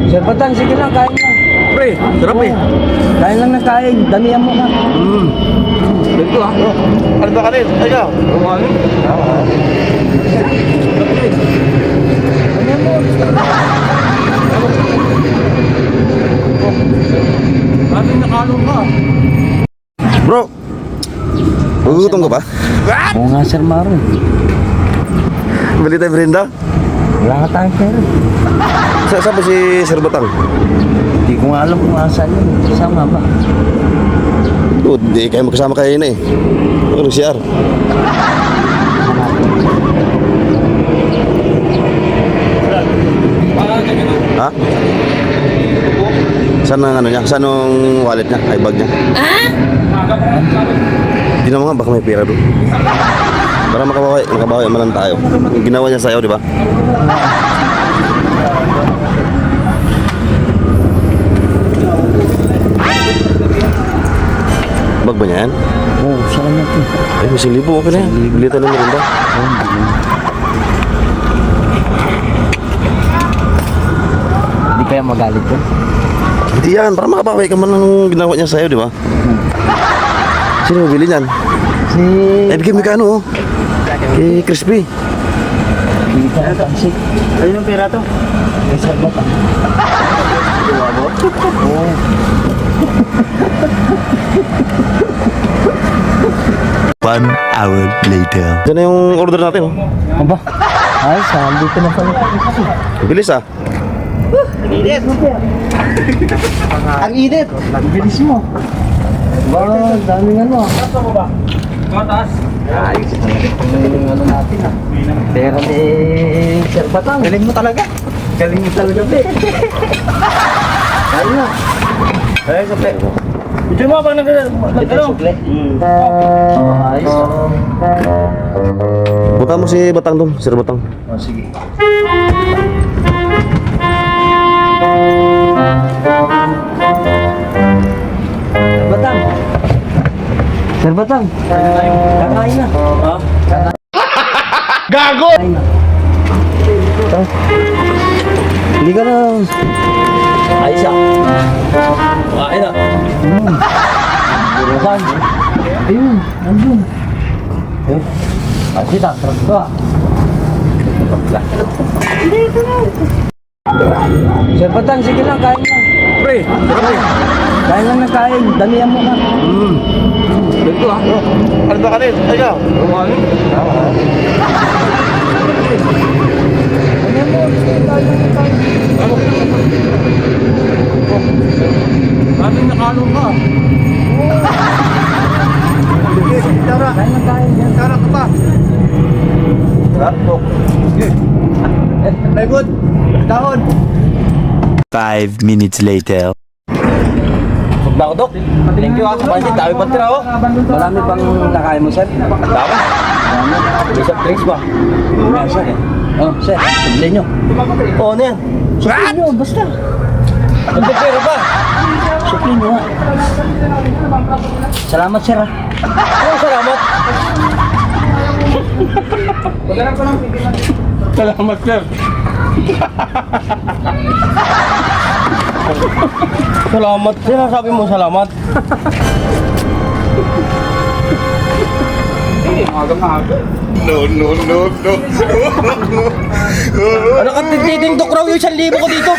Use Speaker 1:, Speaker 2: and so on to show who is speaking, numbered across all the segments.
Speaker 1: Sir Batang, sige lang, kain lang.
Speaker 2: Pre, sarap eh.
Speaker 1: Kain lang ng kain, damihan mo ka.
Speaker 2: Dito ah. Ano ba kanin? Ay ka.
Speaker 1: Damihan mo.
Speaker 2: Ating nakalong ka.
Speaker 3: Bro, gugutom ka ba?
Speaker 1: Oo nga, Sir Maro.
Speaker 3: Bili tayo merinda?
Speaker 1: Wala ka tayong pera.
Speaker 3: Saan ba si Sir Batang?
Speaker 1: Hindi ko nga alam kung asan yun. Kasama ba?
Speaker 3: Oh, di kayo magkasama kayo na eh. Ano CR? Ha? Saan ang ano niya? Saan ang wallet niya? Ay, bag niya? Hindi naman nga, baka may pera doon. Para makabawi man lang tayo. Yung ginawa niya sa'yo, di ba? Bag ba niya yan?
Speaker 1: Oo, salamat eh.
Speaker 3: Ay, may silibo. Okay na yan. Bili tayo ng merinda.
Speaker 1: Hindi kaya magalit ko.
Speaker 3: Hindi yan. Para makabawi ka man lang ng ginawa niya sa'yo, di ba? Sino bili niyan?
Speaker 1: Si...
Speaker 3: Eh, bigyan mo ka ano, oh. Kay Crispy.
Speaker 1: Kita ang tansik.
Speaker 2: Ayun yung pera to.
Speaker 1: Kay Sir Batang. Oo.
Speaker 4: One hour later.
Speaker 3: Diyan na yung order natin, oh.
Speaker 1: Aba, ay, saan dito na pala.
Speaker 3: Bilis, ah.
Speaker 1: Ang init! Ang bilis mo. Ba, daming ano.
Speaker 2: Mataas.
Speaker 1: Ayos yung ano natin ah. Pera ni Sir Batang. Galing mo talaga. Galing mo talaga, be. Ayun na.
Speaker 2: Ay, sa pre. Ito mo pag
Speaker 1: Ito
Speaker 2: nag-ano?
Speaker 1: sukle. Ayos ah.
Speaker 3: Buka mo si Batang doon, Sir Batang.
Speaker 1: Oh, sige. Sir Batang. Sir Batang. Kakain na.
Speaker 2: Ha?
Speaker 1: Gago! Hindi ka na.
Speaker 2: Ayos ah. Kain na.
Speaker 1: Burukan. Ayun, nandun. Ayun. Kasi tatrap ko ah. Sir Batang, sige lang, kain lang.
Speaker 2: Pre, sarap eh.
Speaker 1: Kain lang ng kain, damihan mo ka.
Speaker 2: Dito ah. Ano ba kanin? Ay ka.
Speaker 1: Damihan mo.
Speaker 2: Ating nakalong ka.
Speaker 1: Kain lang kain.
Speaker 2: Karak ka pa. Ay good. Dahon.
Speaker 4: 5 minutes later.
Speaker 2: Huwag na ako, Dok. Thank you ah. Sa pansit, dami pa tira oh.
Speaker 1: Marami pang nakain mo, sir?
Speaker 2: Dami. May soft drinks ba?
Speaker 1: Meron, sir. Oh, sir, sabili nyo.
Speaker 2: Oo, ano yan?
Speaker 1: Sabili nyo, basta.
Speaker 2: Nagpapera pa.
Speaker 1: Sabili nyo, ha. Salamat, sir, ha.
Speaker 2: Oh, salamat. Salamat, sir. Salamat, sir. Sabi mo salamat. Ano ka tititingtok raw yung 1,000 ko dito?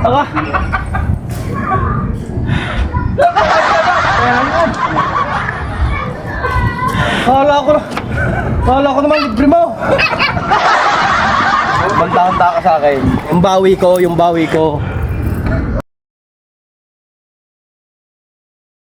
Speaker 2: Aka. Kala ko naman libre mo. Bantang-ta ka sa akin. Yung bawi ko.